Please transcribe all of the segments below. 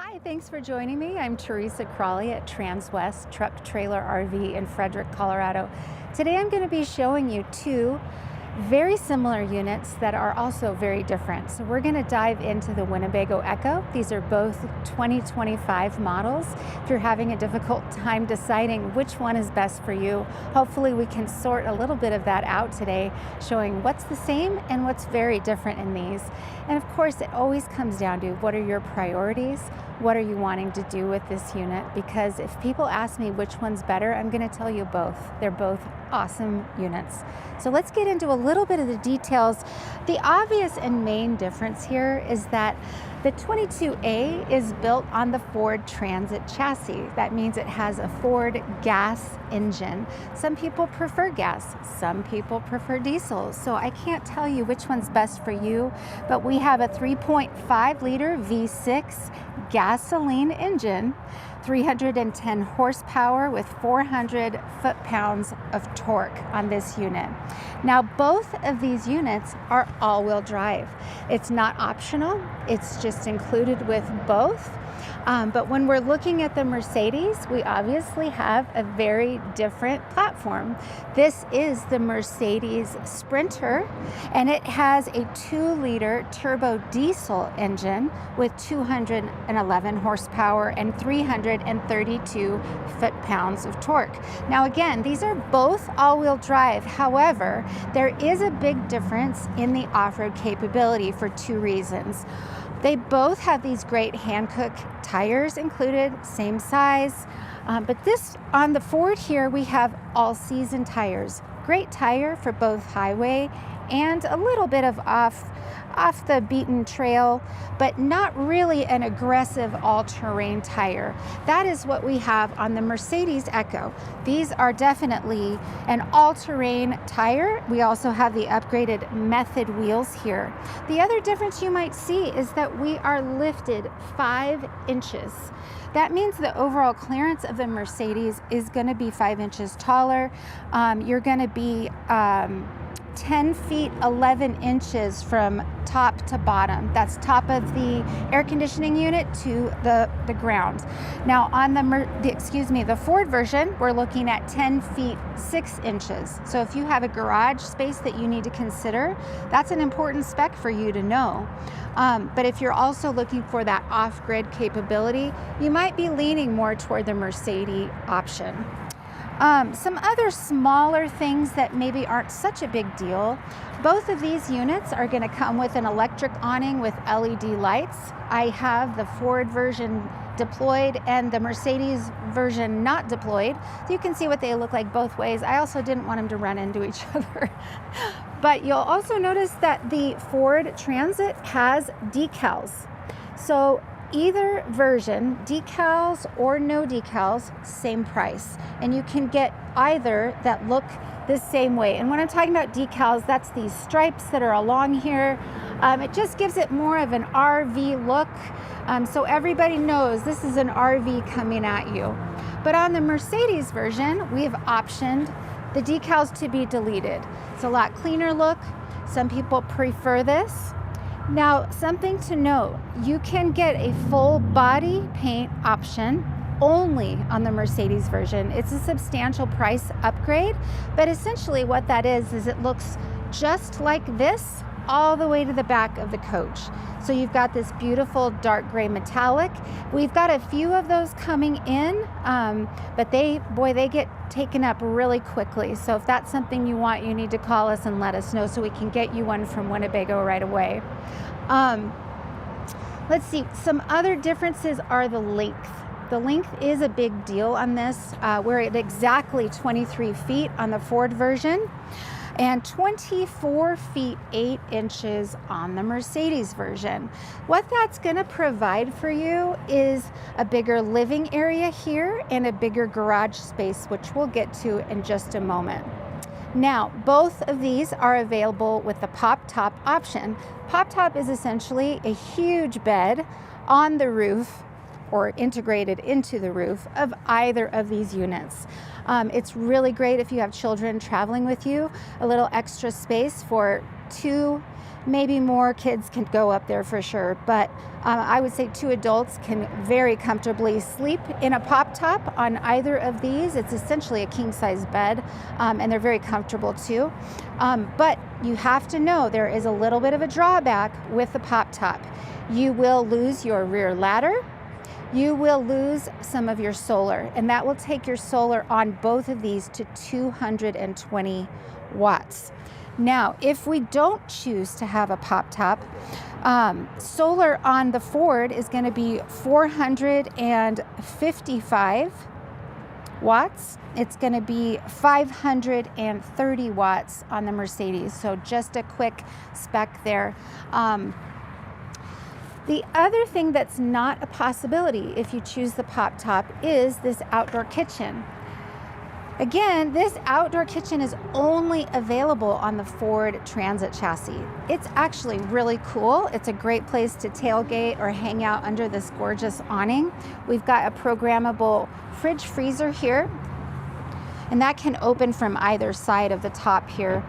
Hi, thanks for joining me. I'm Teresa Crawley at Transwest Truck Trailer RV in Frederick, Colorado. Today I'm going to be showing you two very similar units that are also very different. So we're going to dive into the Winnebago EKKO. These are both 2025 models. If you're having a difficult time deciding which one is best for you, hopefully we can sort a little bit of that out today, showing what's the same and what's very different in these. And of course, it always comes down to what are your priorities? What are you wanting to do with this unit? Because if people ask me which one's better, I'm going to tell you both. They're both awesome units. So let's get into a little bit of the details. The obvious and main difference here is that the 22A is built on the Ford Transit chassis. That means it has a Ford gas engine. Some people prefer gas, some people prefer diesel. So I can't tell you which one's best for you, but we have a 3.5 liter V6 gasoline engine, 310 horsepower with 400 foot-pounds of torque on this unit. Now, both of these units are all-wheel drive. It's not optional, it's just included with both. But when we're looking at the Mercedes, we obviously have a very different platform. This is the Mercedes Sprinter, and it has a 2-liter turbo diesel engine with 211 horsepower and 332 foot-pounds of torque. Now again, these are both all-wheel drive. However, there is a big difference in the off-road capability for two reasons. They both have these great Hankook tires included, same size, but this on the Ford here we have all-season tires. Great tire for both highway and a little bit of off the beaten trail, but not really an aggressive all-terrain tire. That is what we have on the Mercedes EKKO. These are definitely an all-terrain tire. We also have the upgraded Method wheels here. The other difference you might see is that we are lifted 5 inches. That means the overall clearance of the Mercedes is going to be 5 inches taller. You're going to be 10 feet 11 inches from top to bottom. That's top of the air conditioning unit to the ground. Now on the Ford version, we're looking at 10 feet 6 inches. So if you have a garage space that you need to consider, that's an important spec for you to know. But if you're also looking for that off-grid capability, you might be leaning more toward the Mercedes option. Some other smaller things that maybe aren't such a big deal. Both of these units are going to come with an electric awning with LED lights. I have the Ford version deployed and the Mercedes version not deployed. So you can see what they look like both ways. I also didn't want them to run into each other. But you'll also notice that the Ford Transit has decals. So either version, decals or no decals, same price. And you can get either that look the same way. And when I'm talking about decals, that's these stripes that are along here. It just gives it more of an RV look. So everybody knows this is an RV coming at you. But on the Mercedes version, we've optioned the decals to be deleted. It's a lot cleaner look. Some people prefer this. Now, something to note, you can get a full body paint option only on the Mercedes version. It's a substantial price upgrade, but essentially what that is it looks just like this all the way to the back of the coach. So you've got this beautiful dark gray metallic. We've got a few of those coming in, but they get taken up really quickly. So if that's something you want, you need to call us and let us know so we can get you one from Winnebago right away. Let's see, some other differences are the length. The length is a big deal on this. We're at exactly 23 feet on the Ford version and 24 feet 8 inches on the Mercedes version. What that's going to provide for you is a bigger living area here and a bigger garage space, which we'll get to in just a moment. Now, both of these are available with the pop top option. Pop top is essentially a huge bed on the roof or integrated into the roof of either of these units. It's really great if you have children traveling with you, a little extra space for two Maybe more kids can go up there for sure, but I would say 2 adults can very comfortably sleep in a pop top on either of these. It's essentially a king size bed, and they're very comfortable too. But you have to know there is a little bit of a drawback with the pop top. You will lose your rear ladder. You will lose some of your solar, and that will take your solar on both of these to 220 watts. Now, if we don't choose to have a pop top, solar on the Ford is going to be 455 watts. It's going to be 530 watts on the Mercedes. So just a quick spec there. The other thing that's not a possibility if you choose the pop top is this outdoor kitchen. Again, this outdoor kitchen is only available on the Ford Transit chassis. It's actually really cool. It's a great place to tailgate or hang out under this gorgeous awning. We've got a programmable fridge freezer here, and that can open from either side of the top here.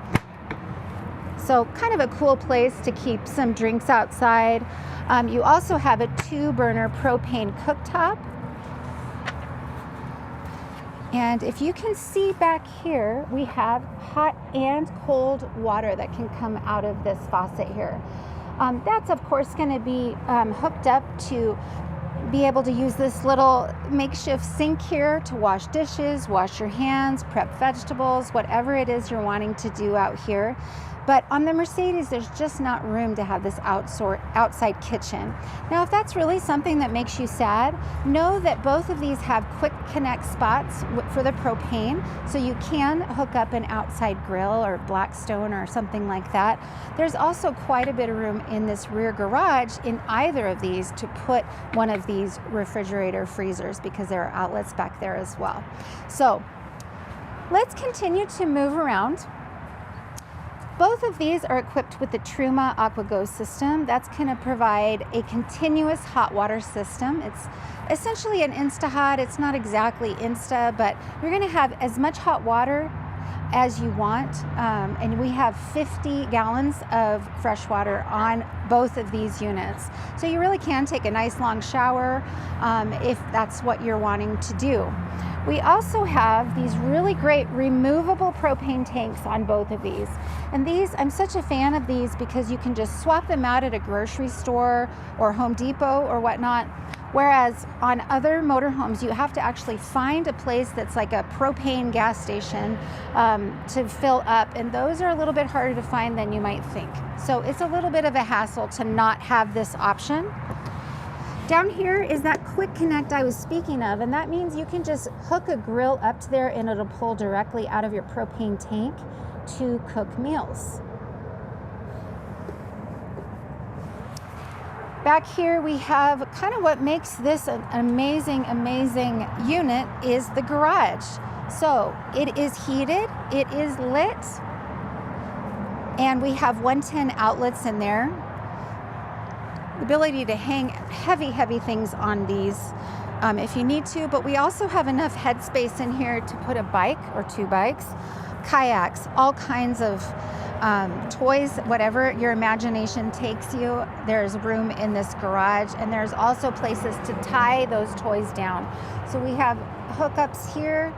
So kind of a cool place to keep some drinks outside. You also have a 2-burner propane cooktop. And if you can see back here, we have hot and cold water that can come out of this faucet here. That's of course going to be hooked up to be able to use this little makeshift sink here to wash dishes, wash your hands, prep vegetables, whatever it is you're wanting to do out here. But on the Mercedes, there's just not room to have this outside kitchen. Now, if that's really something that makes you sad, know that both of these have quick connect spots for the propane, so you can hook up an outside grill or Blackstone or something like that. There's also quite a bit of room in this rear garage in either of these to put one of these refrigerator freezers, because there are outlets back there as well. So let's continue to move around. Both of these are equipped with the Truma AquaGo system. That's going to provide a continuous hot water system. It's essentially an Insta-Hot. It's not exactly Insta, but you're going to have as much hot water as you want. And we have 50 gallons of fresh water on both of these units. So you really can take a nice long shower if that's what you're wanting to do. We also have these really great removable propane tanks on both of these. And these, I'm such a fan of these because you can just swap them out at a grocery store or Home Depot or whatnot. Whereas on other motorhomes, you have to actually find a place that's like a propane gas station to fill up. And those are a little bit harder to find than you might think. So it's a little bit of a hassle to not have this option. Down here is that quick connect I was speaking of, and that means you can just hook a grill up to there and it'll pull directly out of your propane tank to cook meals. Back here we have kind of what makes this an amazing, amazing unit is the garage. So it is heated, it is lit, and we have 110 outlets in there. The ability to hang heavy, heavy things on these if you need to, but we also have enough headspace in here to put a bike or 2 bikes, kayaks, all kinds of toys, whatever your imagination takes you. There's room in this garage, and there's also places to tie those toys down. So we have hookups here,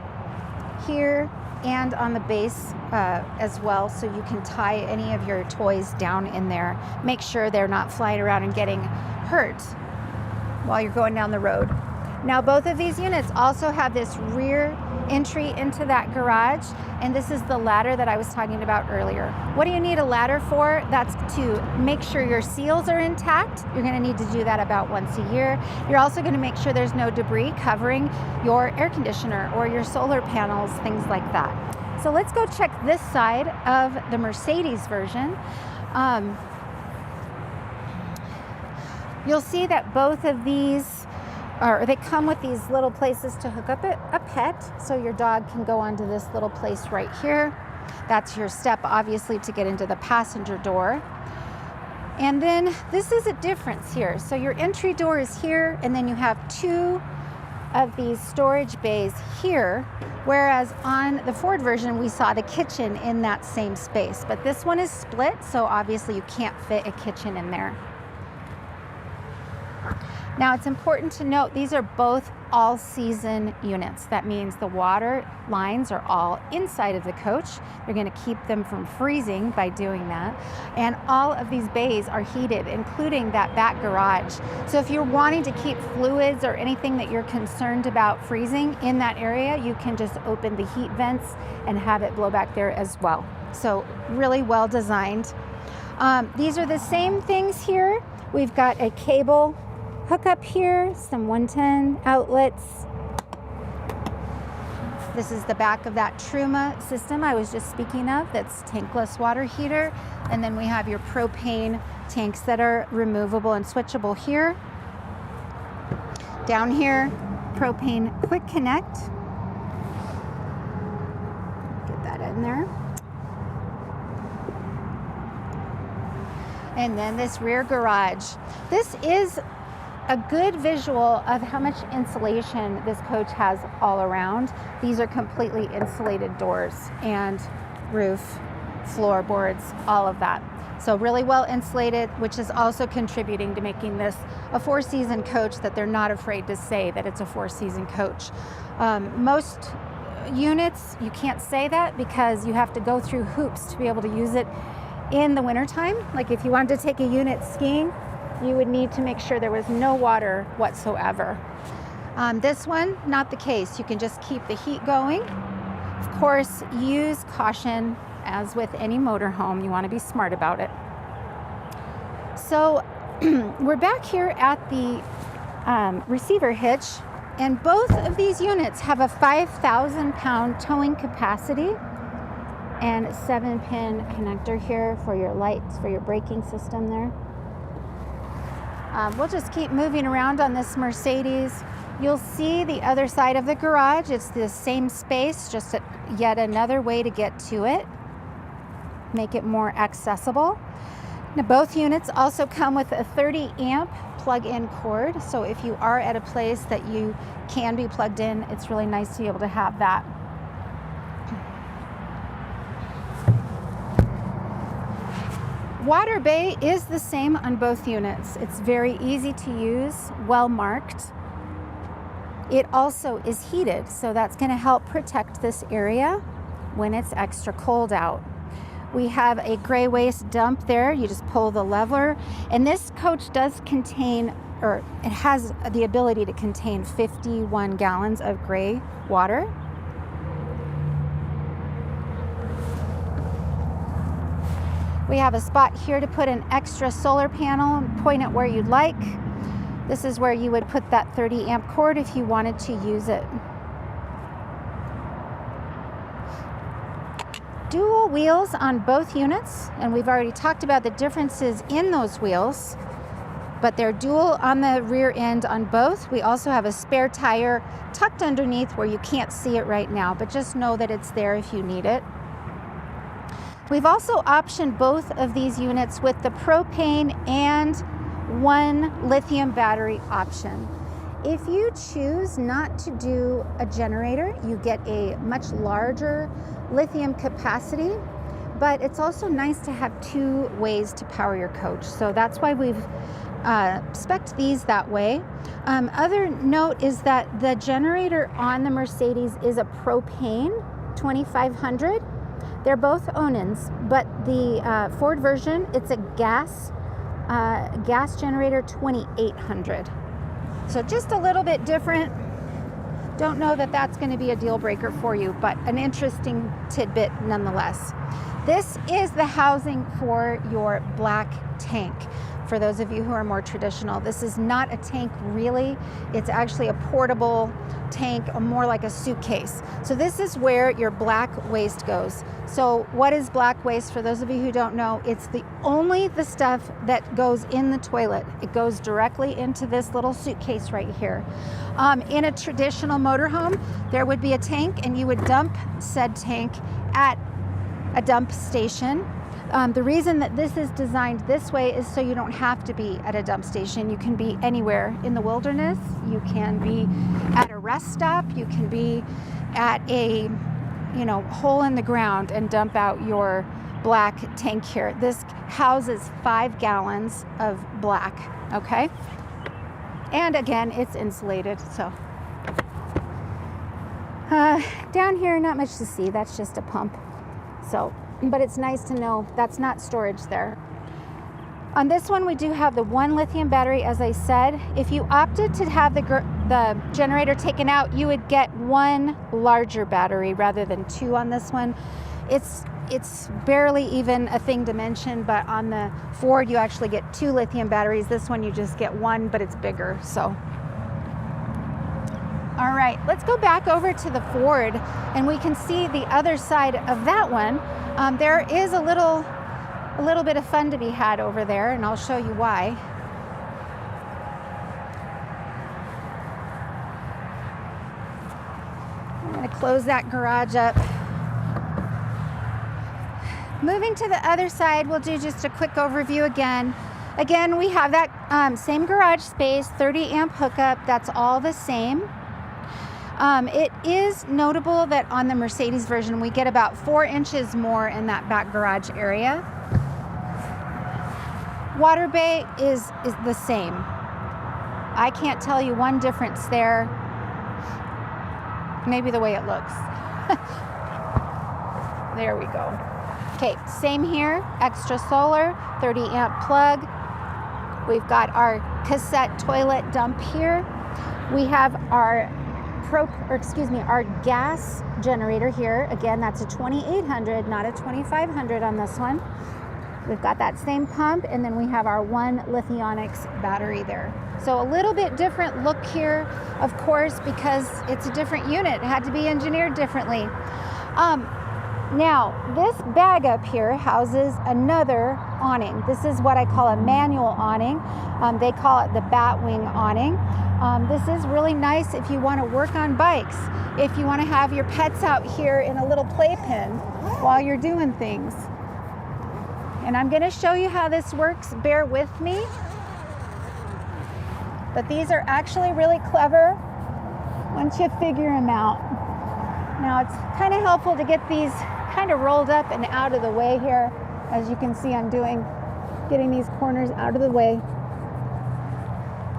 here, and on the base as well, so you can tie any of your toys down in there. Make sure they're not flying around and getting hurt while you're going down the road. Now, both of these units also have this rear entry into that garage, and this is the ladder that I was talking about earlier. What do you need a ladder for? That's to make sure your seals are intact. You're going to need to do that about once a year. You're also going to make sure there's no debris covering your air conditioner or your solar panels, things like that. So let's go check this side of the Mercedes version. You'll see that both of these they come with these little places to hook up a pet, so your dog can go onto this little place right here. That's your step, obviously, to get into the passenger door. And then this is a difference here. So your entry door is here, and then you have 2 of these storage bays here, whereas on the Ford version we saw the kitchen in that same space, but this one is split, so obviously you can't fit a kitchen in there. Now it's important to note these are both all-season units. That means the water lines are all inside of the coach. You're going to keep them from freezing by doing that. And all of these bays are heated, including that back garage. So if you're wanting to keep fluids or anything that you're concerned about freezing in that area, you can just open the heat vents and have it blow back there as well. So really well designed. These are the same things here. We've got a cable hookup here, some 110 outlets. This is the back of that Truma system I was just speaking of, that's tankless water heater. And then we have your propane tanks that are removable and switchable here. Down here, propane quick connect. Get that in there. And then this rear garage. This is a good visual of how much insulation this coach has all around. These are completely insulated doors and roof, floorboards, all of that. So really well insulated, which is also contributing to making this a four-season coach that they're not afraid to say that it's a four-season coach. Most units, you can't say that because you have to go through hoops to be able to use it in the wintertime. Like if you wanted to take a unit skiing, you would need to make sure there was no water whatsoever. This one, not the case. You can just keep the heat going. Of course, use caution, as with any motorhome. You want to be smart about it. So we're back here at the receiver hitch, and both of these units have a 5,000-pound towing capacity and 7-pin connector here for your lights, for your braking system there. We'll just keep moving around on this Mercedes. You'll see the other side of the garage. It's the same space, just yet another way to get to it. Make it more accessible. Now, both units also come with a 30-amp plug-in cord. So if you are at a place that you can be plugged in, it's really nice to be able to have that. Water bay is the same on both units. It's very easy to use, well marked. It also is heated, so that's going to help protect this area when it's extra cold out. We have a gray waste dump there. You just pull the lever, and this coach does contain, or it has the ability to contain 51 gallons of gray water. We have a spot here to put an extra solar panel and point it where you'd like. This is where you would put that 30-amp cord if you wanted to use it. Dual wheels on both units, and we've already talked about the differences in those wheels, but they're dual on the rear end on both. We also have a spare tire tucked underneath where you can't see it right now, but just know that it's there if you need it. We've also optioned both of these units with the propane and one lithium battery option. If you choose not to do a generator, you get a much larger lithium capacity, but it's also nice to have two ways to power your coach. So that's why we've spec'd these that way. Other note is that the generator on the Mercedes is a propane 2500. They're both Onins, but the Ford version, it's a gas generator 2800. So just a little bit different. Don't know that that's going to be a deal breaker for you, but an interesting tidbit nonetheless. This is the housing for your black tank. For those of you who are more traditional, this is not a tank really. It's actually a portable tank, more like a suitcase. So this is where your black waste goes. So what is black waste? For those of you who don't know, it's only the stuff that goes in the toilet. It goes directly into this little suitcase right here. In a traditional motorhome, there would be a tank, and you would dump said tank at a dump station. The reason that this is designed this way is so you don't have to be at a dump station. You can be anywhere in the wilderness. You can be at a rest stop. You can be at a, you know, hole in the ground and dump out your black tank here. This houses 5 gallons of black, okay? And again, it's insulated, so. Down here, not much to see. That's just a pump. So, but it's nice to know that's not storage there. On this one, we do have the 1 lithium battery, as I said. If you opted to have the generator taken out, you would get 1 larger battery rather than 2 on this one. It's barely even a thing to mention, but on the Ford, you actually get 2 lithium batteries. This one, you just get 1, but it's bigger, so. All right, let's go back over to the Ford, and we can see the other side of that one. There is a little bit of fun to be had over there, and I'll show you why. I'm going to close that garage up. Moving to the other side, we'll do just a quick overview again. Again, we have that same garage space, 30 amp hookup. That's all the same. It is notable that on the Mercedes version, we get about 4 inches more in that back garage area. Water bay is the same. I can't tell you one difference there. Maybe the way it looks. There we go. Okay, same here, extra solar, 30 amp plug. We've got our cassette toilet dump here. We have our our gas generator here. Again, that's a 2800, not a 2500 on this one. We've got that same pump, and then we have our 1 Lithionics battery there. So a little bit different look here, of course, because it's a different unit. It had to be engineered differently. Now, this bag up here houses another awning. This is what I call a manual awning. They call it the batwing awning. This is really nice if you want to work on bikes, if you want to have your pets out here in a little playpen while you're doing things. And I'm going to show you how this works. Bear with me. But these are actually really clever once you figure them out. Now, it's kind of helpful to get these kind of rolled up and out of the way here. As you can see, I'm getting these corners out of the way.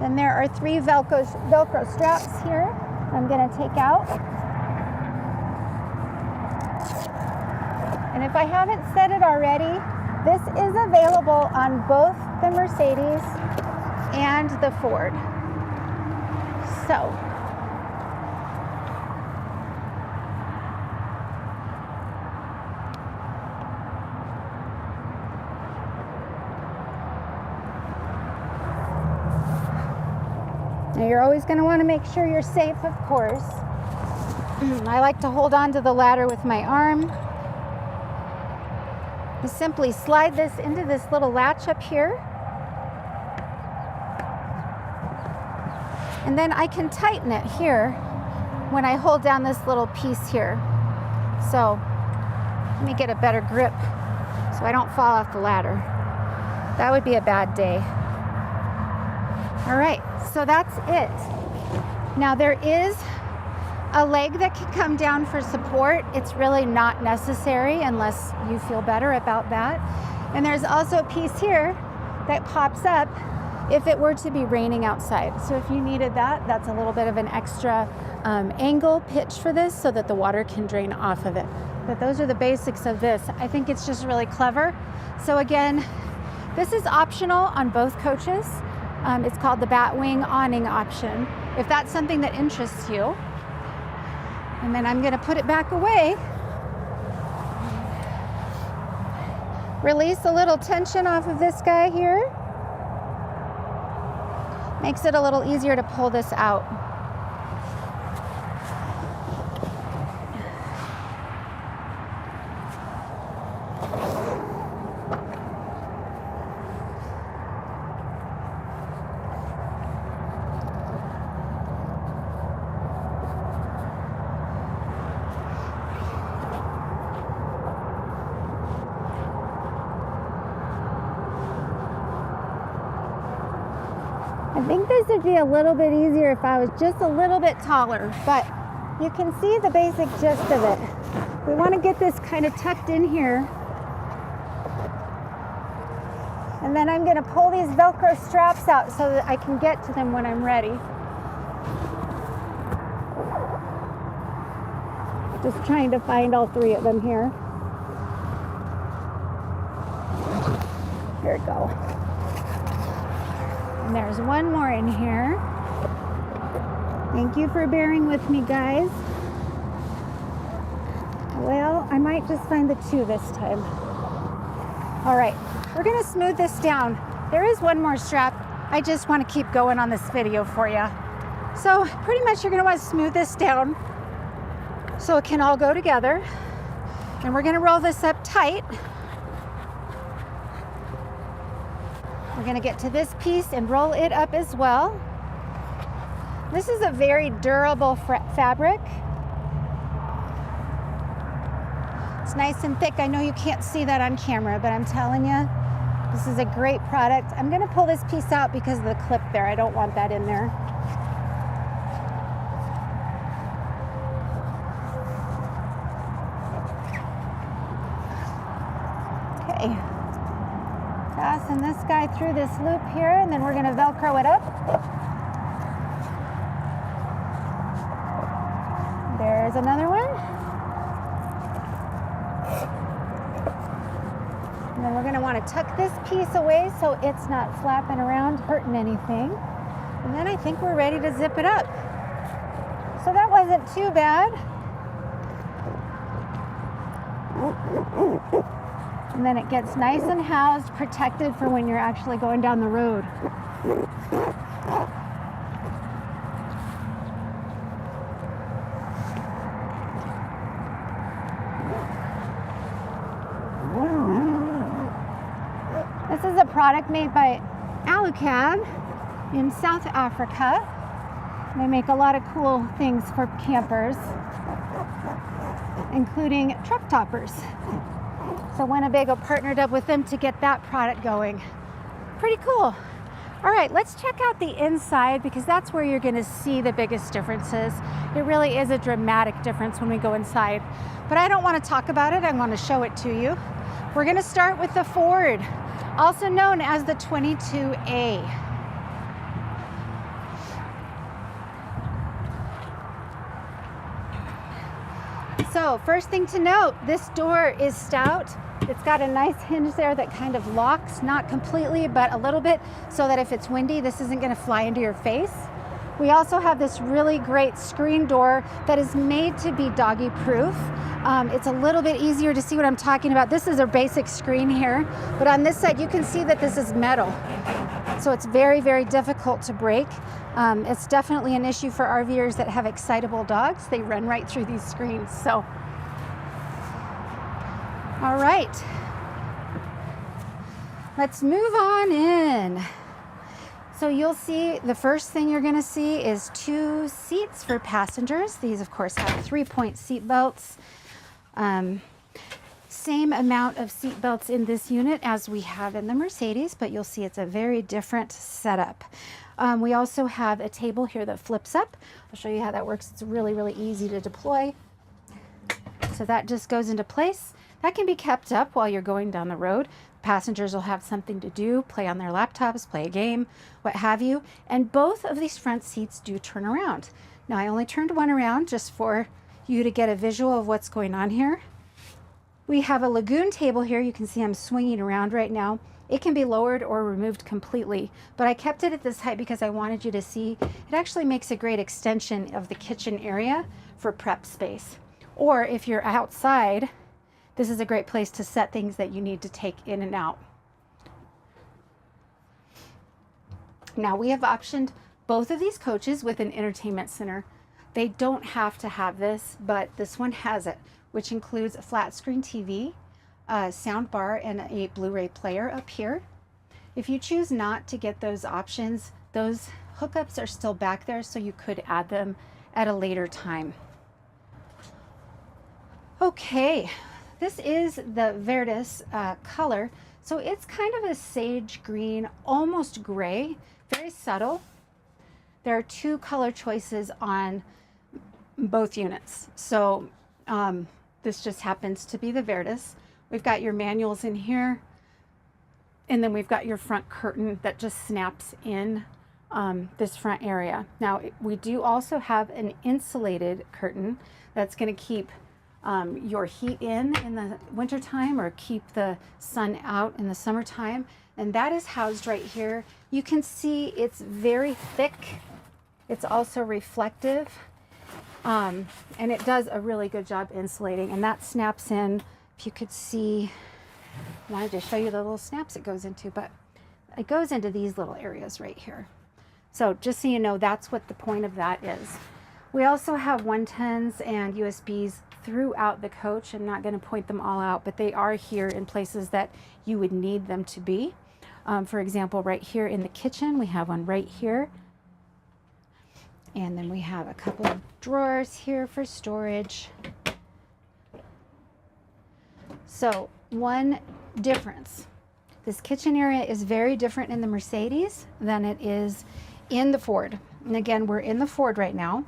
Then there are 3 Velcro straps here I'm going to take out. And if I haven't said it already, this is available on both the Mercedes and the Ford. So, now you're always going to want to make sure you're safe, of course. I like to hold on to the ladder with my arm. You simply slide this into this little latch up here. And then I can tighten it here when I hold down this little piece here. So let me get a better grip so I don't fall off the ladder. That would be a bad day. All right, so that's it. Now there is a leg that can come down for support. It's really not necessary unless you feel better about that. And there's also a piece here that pops up if it were to be raining outside. So if you needed that, that's a little bit of an extra angle pitch for this so that the water can drain off of it. But those are the basics of this. I think it's just really clever. So again, this is optional on both coaches. It's called the batwing awning option, if that's something that interests you. And then I'm going to put it back away. Release a little tension off of this guy here. Makes it a little easier to pull this out. I think this would be a little bit easier if I was just a little bit taller, but you can see the basic gist of it. We want to get this kind of tucked in here. And then I'm going to pull these Velcro straps out so that I can get to them when I'm ready. Just trying to find all three of them here. Here we go. And there's one more in here. Thank you for bearing with me, guys. Well, I might just find the two this time. All right, we're gonna smooth this down. There is one more strap. I just want to keep going on this video for you. So pretty much you're gonna want to smooth this down so it can all go together. And we're gonna roll this up tight. We're gonna get to this piece and roll it up as well. This is a very durable fabric. It's nice and thick. I know you can't see that on camera, but I'm telling you, this is a great product. I'm gonna pull this piece out because of the clip there. I don't want that in there. Okay. Fasten this guy through this loop here, and then we're gonna Velcro it up. There's another one. And then we're going to want to tuck this piece away so it's not flapping around, hurting anything. And then I think we're ready to zip it up. So that wasn't too bad. And then it gets nice and housed, protected for when you're actually going down the road. This is a product made by Alucab in South Africa. They make a lot of cool things for campers, including truck toppers. So Winnebago partnered up with them to get that product going. Pretty cool. All right, let's check out the inside because that's where you're gonna see the biggest differences. It really is a dramatic difference when we go inside. But I don't wanna talk about it, I wanna show it to you. We're gonna start with the Ford, also known as the 22A. So first thing to note, this door is stout. It's got a nice hinge there that kind of locks, not completely, but a little bit, so that if it's windy, this isn't gonna fly into your face. We also have this really great screen door that is made to be doggy proof. It's a little bit easier to see what I'm talking about. This is a basic screen here, but on this side, you can see that this is metal. So it's very, very difficult to break. It's definitely an issue for RVers that have excitable dogs. They run right through these screens, so. All right, let's move on in. So you'll see the first thing you're gonna see is 2 seats for passengers. These of course have 3-point seat belts. Same amount of seat belts in this unit as we have in the Mercedes, but you'll see it's a very different setup. We also have a table here that flips up. I'll show you how that works. It's really, really easy to deploy. So that just goes into place. That can be kept up while you're going down the road. Passengers will have something to do, play on their laptops, play a game, what have you. And both of these front seats do turn around. Now I only turned one around just for you to get a visual of what's going on here. We have a lagoon table here. You can see I'm swinging around right now. It can be lowered or removed completely, but I kept it at this height because I wanted you to see it actually makes a great extension of the kitchen area for prep space. Or if you're outside, this is a great place to set things that you need to take in and out. Now we have optioned both of these coaches with an entertainment center. They don't have to have this, but this one has it, which includes a flat screen TV, a sound bar, and a Blu-ray player up here. If you choose not to get those options, those hookups are still back there, so you could add them at a later time. Okay. This is the Verdis color. So it's kind of a sage green, almost gray, very subtle. There are two color choices on both units. So this just happens to be the Verdis. We've got your manuals in here, and then we've got your front curtain that just snaps in this front area. Now we do also have an insulated curtain that's going to keep your heat in the wintertime or keep the sun out in the summertime, and that is housed right here. You can see it's very thick. It's also reflective, and it does a really good job insulating, and that snaps in. If you could see, I wanted to show you the little snaps it goes into, but it goes into these little areas right here. So just so you know, that's what the point of that is. We also have 110s and USBs throughout the coach. I'm not going to point them all out, but they are here in places that you would need them to be. For example, right here in the kitchen, we have one right here. And then we have a couple of drawers here for storage. So one difference, this kitchen area is very different in the Mercedes than it is in the Ford. And again, we're in the Ford right now.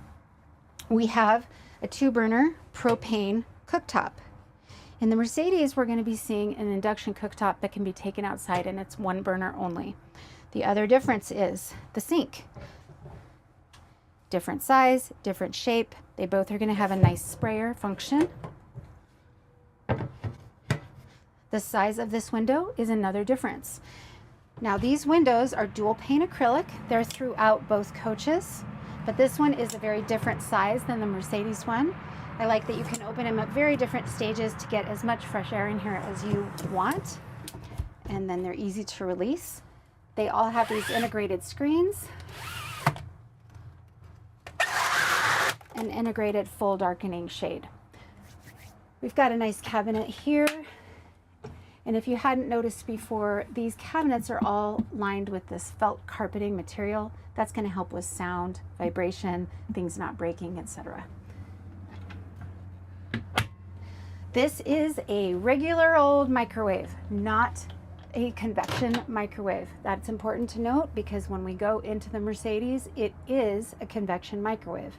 We have a 2-burner propane cooktop. In the Mercedes, we're going to be seeing an induction cooktop that can be taken outside, and it's 1 burner only. The other difference is the sink. Different size, different shape. They both are going to have a nice sprayer function. The size of this window is another difference. Now these windows are dual pane acrylic. They're throughout both coaches, but this one is a very different size than the Mercedes one. I like that you can open them at very different stages to get as much fresh air in here as you want. And then they're easy to release. They all have these integrated screens. An integrated full darkening shade. We've got a nice cabinet here. And if you hadn't noticed before, these cabinets are all lined with this felt carpeting material. That's going to help with sound, vibration, things not breaking, etc. This is a regular old microwave, not a convection microwave. That's important to note because when we go into the Mercedes, it is a convection microwave.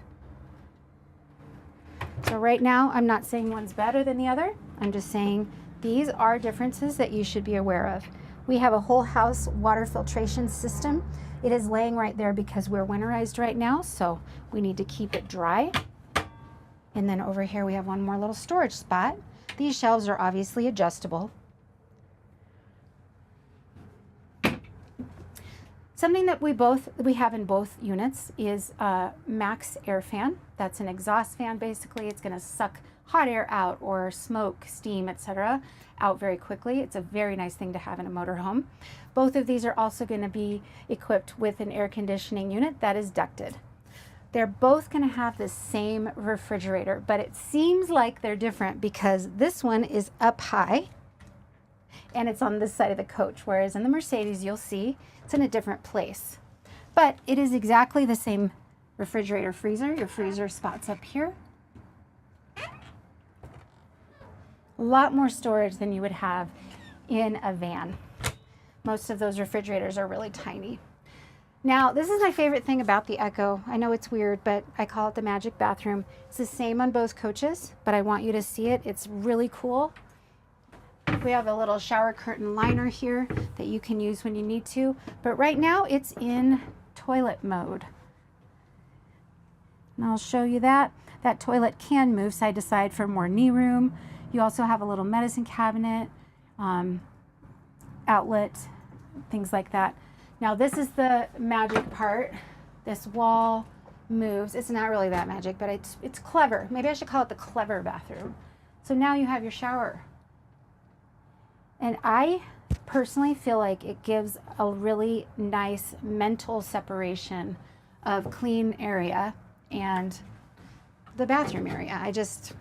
So right now, I'm not saying one's better than the other. I'm just saying these are differences that you should be aware of. We have a whole house water filtration system. It is laying right there because we're winterized right now, so we need to keep it dry. And then over here we have one more little storage spot. These shelves are obviously adjustable. Something that we have in both units is a max air fan. That's an exhaust fan basically. It's going to suck hot air out or smoke, steam, etc. out very quickly. It's a very nice thing to have in a motorhome. Both of these are also going to be equipped with an air conditioning unit that is ducted. They're both going to have the same refrigerator, but it seems like they're different because this one is up high and it's on this side of the coach, whereas in the Mercedes you'll see it's in a different place. But it is exactly the same refrigerator freezer. Your freezer spot's up here. A lot more storage than you would have in a van. Most of those refrigerators are really tiny. Now, this is my favorite thing about the EKKO. I know it's weird, but I call it the magic bathroom. It's the same on both coaches, but I want you to see it. It's really cool. We have a little shower curtain liner here that you can use when you need to, but right now it's in toilet mode. And I'll show you that. That toilet can move side to side for more knee room. You also have a little medicine cabinet, outlet, things like that. Now this is the magic part. This wall moves. It's not really that magic, but it's clever. Maybe I should call it the clever bathroom. So now you have your shower. And I personally feel like it gives a really nice mental separation of clean area and the bathroom area. It just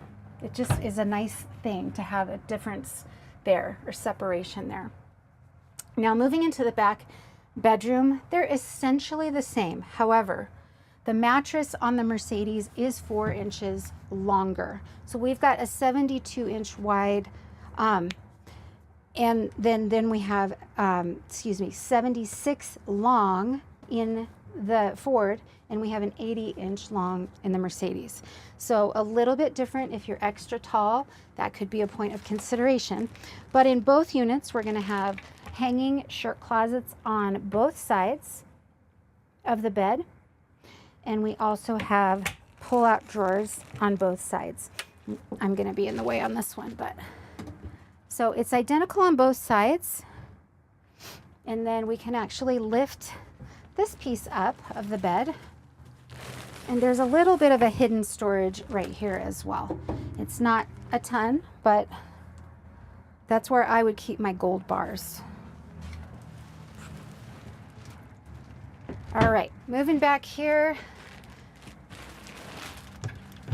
is a nice thing to have a difference there or separation there. Now moving into the back bedroom, they're essentially the same. However, the mattress on the Mercedes is 4 inches longer. So we've got a 72-inch wide And then we have, 76 long in the Ford, and we have an 80-inch long in the Mercedes. So a little bit different. If you're extra tall, that could be a point of consideration. But in both units, we're gonna have hanging shirt closets on both sides of the bed. And we also have pull-out drawers on both sides. I'm gonna be in the way on this one, but. So it's identical on both sides. And then we can actually lift this piece up of the bed. And there's a little bit of a hidden storage right here as well. It's not a ton, but that's where I would keep my gold bars. All right, moving back here.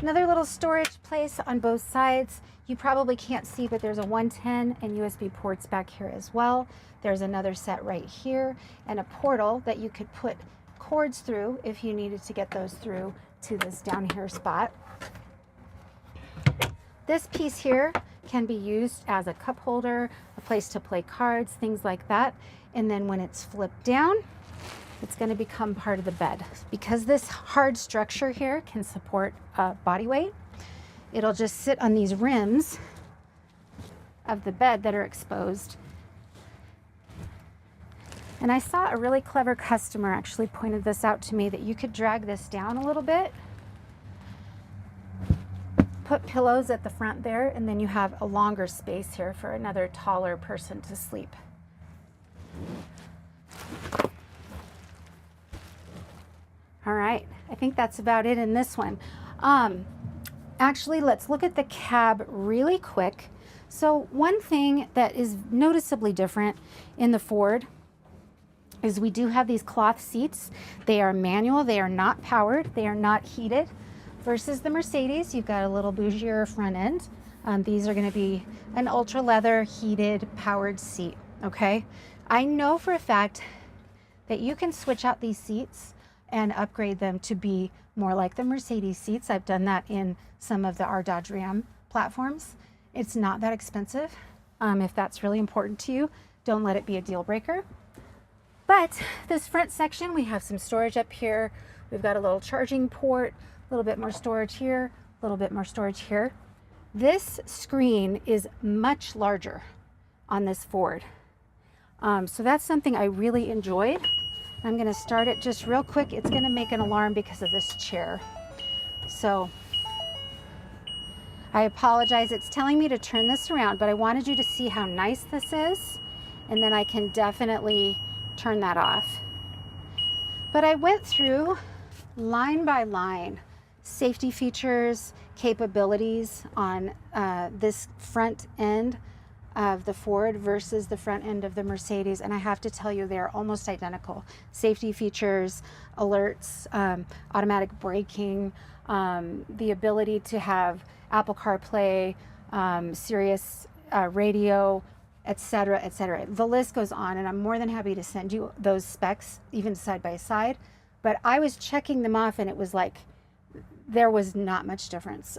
Another little storage place on both sides. You probably can't see, but there's a 110 and USB ports back here as well. There's another set right here and a portal that you could put cords through if you needed to get those through to this down here spot. This piece here can be used as a cup holder, a place to play cards, things like that. And then when it's flipped down, it's going to become part of the bed. Because this hard structure here can support body weight, it'll just sit on these rims of the bed that are exposed. And I saw a really clever customer actually pointed this out to me, that you could drag this down a little bit, put pillows at the front there, and then you have a longer space here for another taller person to sleep. All right, I think that's about it in this one. Actually, let's look at the cab really quick. So one thing that is noticeably different in the Ford is we do have these cloth seats. They are manual, they are not powered, they are not heated. Versus the Mercedes, you've got a little bougier front end. These are gonna be an ultra leather heated powered seat, okay? I know for a fact that you can switch out these seats and upgrade them to be more like the Mercedes seats. I've done that in some of our Dodge Ram platforms. It's not that expensive. If that's really important to you, don't let it be a deal breaker. But this front section, we have some storage up here. We've got a little charging port, a little bit more storage here, a little bit more storage here. This screen is much larger on this Ford. So that's something I really enjoyed. I'm gonna start it just real quick. It's gonna make an alarm because of this chair. So I apologize, it's telling me to turn this around, but I wanted you to see how nice this is, and then I can definitely turn that off. But I went through line by line safety features, capabilities on this front end of the Ford versus the front end of the Mercedes, and I have to tell you, they're almost identical. Safety features, alerts, automatic braking, the ability to have Apple CarPlay, Sirius radio, etc., etc. The list goes on, and I'm more than happy to send you those specs even side by side. But I was checking them off, and it was like there was not much difference.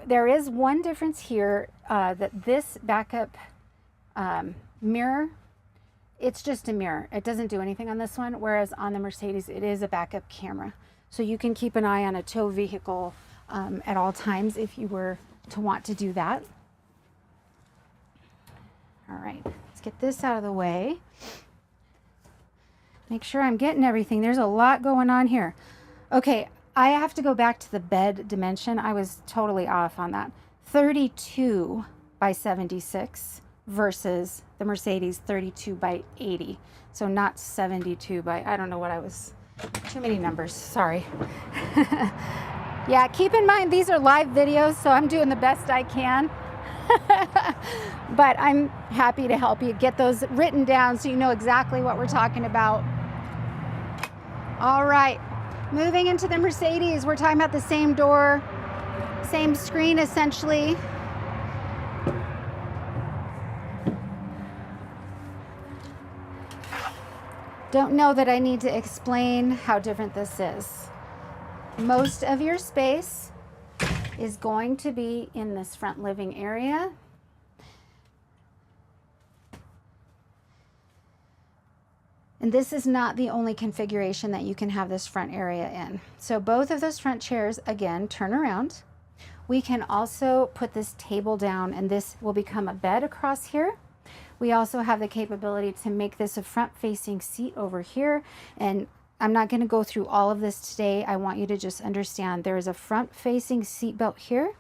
There is one difference here, that this backup mirror, it's just a mirror. It doesn't do anything on this one, whereas on the Mercedes, it is a backup camera. So you can keep an eye on a tow vehicle at all times if you were to want to do that. All right, let's get this out of the way. Make sure I'm getting everything. There's a lot going on here. Okay, I have to go back to the bed dimension. I was totally off on that. 32 by 76 versus the Mercedes 32 by 80. So not 72 by, I don't know what I was, too many numbers, sorry. Yeah, keep in mind, these are live videos, so I'm doing the best I can. But I'm happy to help you get those written down so you know exactly what we're talking about. All right, moving into the Mercedes, we're talking about the same door, same screen essentially. Don't know that I need to explain how different this is. Most of your space is going to be in this front living area. And this is not the only configuration that you can have this front area in. So both of those front chairs, again, turn around. We can also put this table down and this will become a bed across here. We also have the capability to make this a front-facing seat over here. And I'm not going to go through all of this today. I want you to just understand there is a front-facing seat belt here.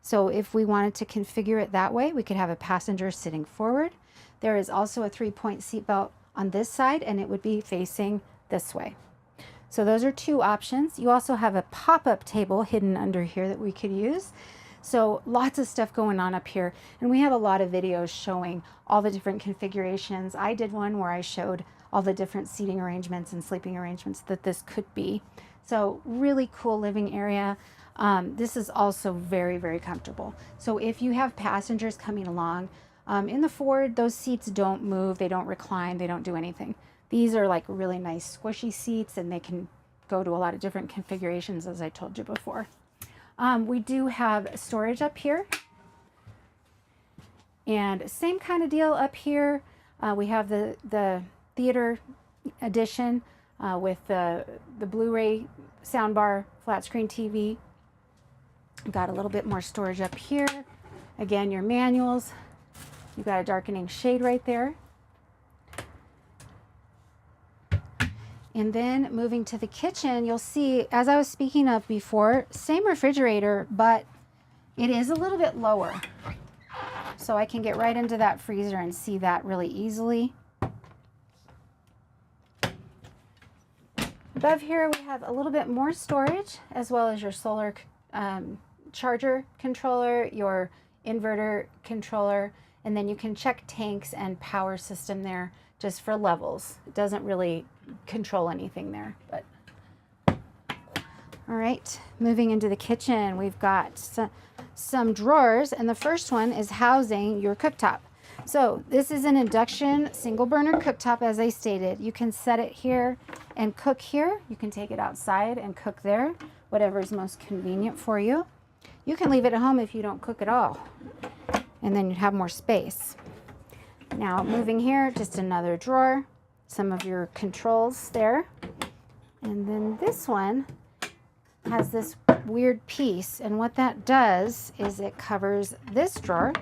So if we wanted to configure it that way, we could have a passenger sitting forward. There is also a 3-point seat belt on this side, and it would be facing this way. So those are two options. You also have a pop-up table hidden under here that we could use. So lots of stuff going on up here. And we have a lot of videos showing all the different configurations. I did one where I showed all the different seating arrangements and sleeping arrangements that this could be. So really cool living area. This is also very, very comfortable. So if you have passengers coming along, in the Ford, those seats don't move, they don't recline, they don't do anything. These are like really nice squishy seats, and they can go to a lot of different configurations, as I told you before. We do have storage up here, and same kind of deal up here. We have the theater edition with the Blu-ray soundbar, flat screen TV. Got a little bit more storage up here. Again, your manuals. You've got a darkening shade right there. And then moving to the kitchen, you'll see, as I was speaking of before, same refrigerator, but it is a little bit lower. So I can get right into that freezer and see that really easily. Above here, we have a little bit more storage, as well as your solar charger controller, your inverter controller, and then you can check tanks and power system there just for levels. It doesn't really control anything there, but all right, moving into the kitchen, we've got some drawers, and the first one is housing your cooktop. So this is an induction single burner cooktop, as I stated. You can set it here and cook here. You can take it outside and cook there, whatever is most convenient for you. You can leave it at home if you don't cook at all, and then you'd have more space. Now moving here, just another drawer, some of your controls there. And then this one has this weird piece, and what that does is it covers this drawer,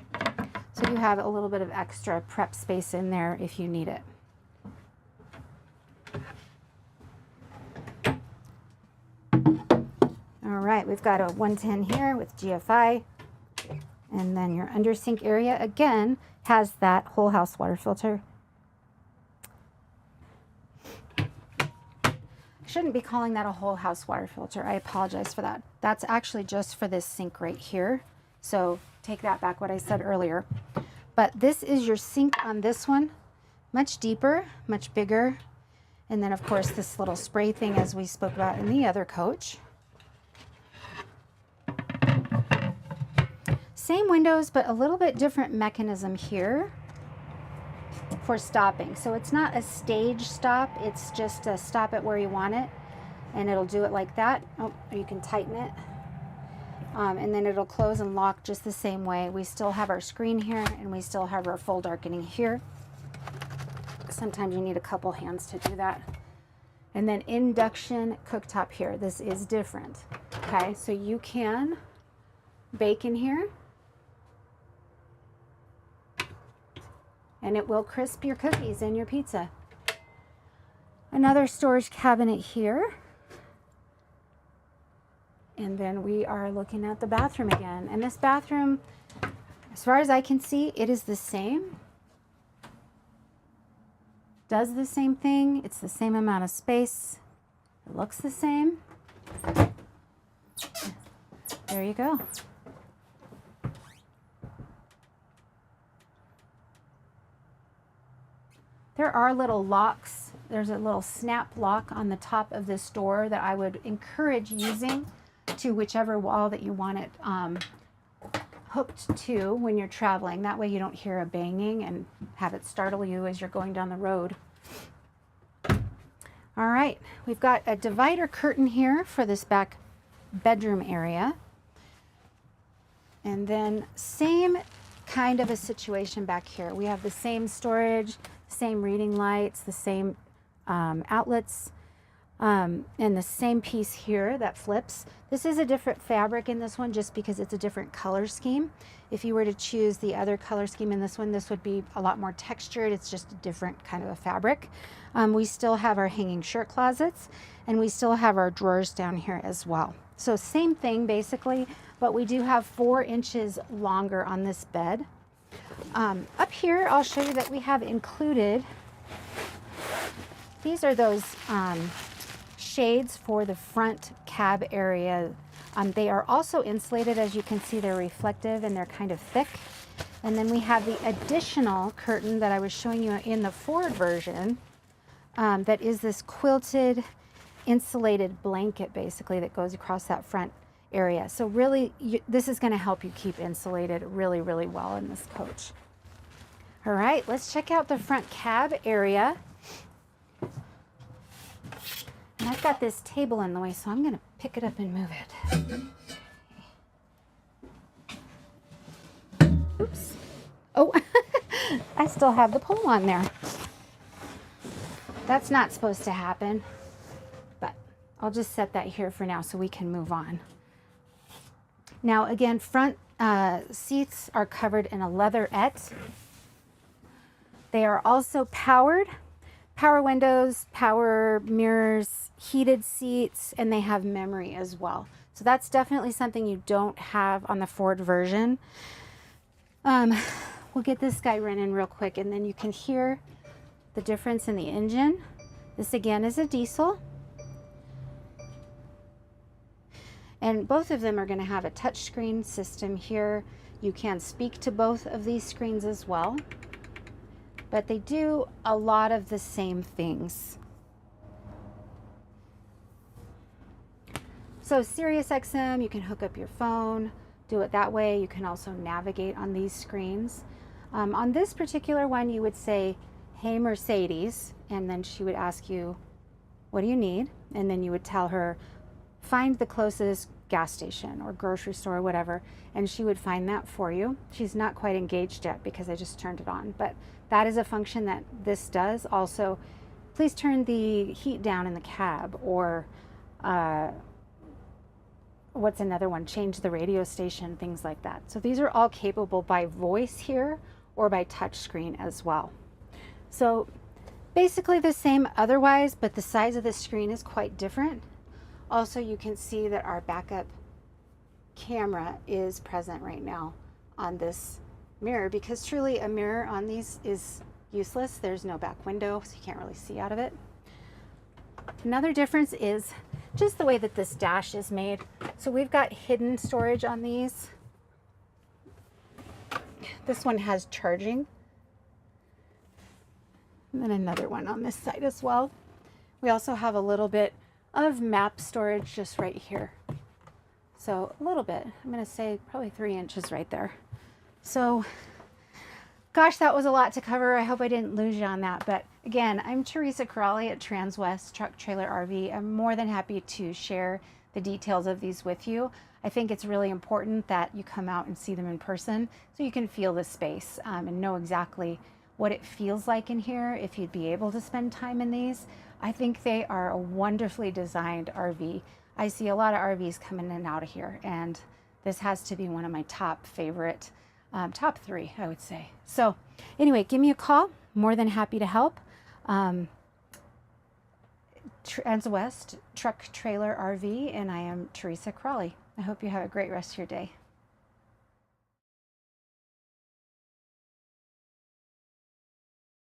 so you have a little bit of extra prep space in there if you need it. All right, we've got a 110 here with GFI, and then your under sink area again has that whole house water filter. I shouldn't be calling that a whole house water filter. I apologize for that. That's actually just for this sink right here. So take that back, what I said earlier. But this is your sink on this one. Much deeper, much bigger. And then of course this little spray thing, as we spoke about in the other coach. Same windows, but a little bit different mechanism here for stopping. So it's not a stage stop, it's just a stop it where you want it, and it'll do it like that. Oh, you can tighten it. And then it'll close and lock just the same way. We still have our screen here, and we still have our full darkening here. Sometimes you need a couple hands to do that. And then induction cooktop here. This is different. Okay, so you can bake in here, and it will crisp your cookies and your pizza. Another storage cabinet here. And then we are looking at the bathroom again. And this bathroom, as far as I can see, it is the same. Does the same thing. It's the same amount of space. It looks the same. There you go. There are little locks. There's a little snap lock on the top of this door that I would encourage using to whichever wall that you want it hooked to when you're traveling. That way you don't hear a banging and have it startle you as you're going down the road. All right, we've got a divider curtain here for this back bedroom area. And then same kind of a situation back here. We have the same storage, Same reading lights, the same outlets, and the same piece here that flips. This is a different fabric in this one just because it's a different color scheme. If you were to choose the other color scheme in this one, this would be a lot more textured. It's just a different kind of a fabric. We still have our hanging shirt closets, and we still have our drawers down here as well. So same thing basically, but we do have 4 inches longer on this bed. Up here, I'll show you that we have included, these are those shades for the front cab area. They are also insulated. As you can see, they're reflective and they're kind of thick. And then we have the additional curtain that I was showing you in the Ford version, that is this quilted insulated blanket basically that goes across that front area. So really, this is going to help you keep insulated really, really well in this coach. All right, let's check out the front cab area. And I've got this table in the way, so I'm going to pick it up and move it. Oops. Oh, I still have the pole on there. That's not supposed to happen, but I'll just set that here for now so we can move on. Now again, front seats are covered in a leatherette. They are also powered. Power windows, power mirrors, heated seats, and they have memory as well. So that's definitely something you don't have on the Ford version. We'll get this guy running real quick, and then you can hear the difference in the engine. This again is a diesel. And both of them are going to have a touchscreen system here. You can speak to both of these screens as well, but they do a lot of the same things. So Sirius XM, you can hook up your phone, do it that way. You can also navigate on these screens. On this particular one, you would say, "Hey Mercedes," and then she would ask you, "What do you need?" And then you would tell her, "Find the closest gas station or grocery store," or whatever, and she would find that for you. She's not quite engaged yet because I just turned it on, but that is a function that this does. Also, please turn the heat down in the cab, or what's another one? Change the radio station, things like that. So these are all capable by voice here or by touch screen as well. So basically the same otherwise, but the size of the screen is quite different. Also, you can see that our backup camera is present right now on this mirror, because truly a mirror on these is useless. There's no back window, so you can't really see out of it. Another difference is just the way that this dash is made. So we've got hidden storage on these. This one has charging. And then another one on this side as well. We also have a little bit of map storage just right here. So a little bit, I'm going to say probably 3 inches right there. So gosh, that was a lot to cover. I hope I didn't lose you on that. But again, I'm Teresa Corrali at Transwest Truck Trailer RV. I'm more than happy to share the details of these with you. I think it's really important that you come out and see them in person so you can feel the space and know exactly what it feels like in here if you'd be able to spend time in these. I think they are a wonderfully designed RV. I see a lot of RVs coming in and out of here, and this has to be one of my top favorite, top 3, I would say. So anyway, give me a call. More than happy to help. Transwest Truck Trailer RV, and I am Teresa Corrali. I hope you have a great rest of your day.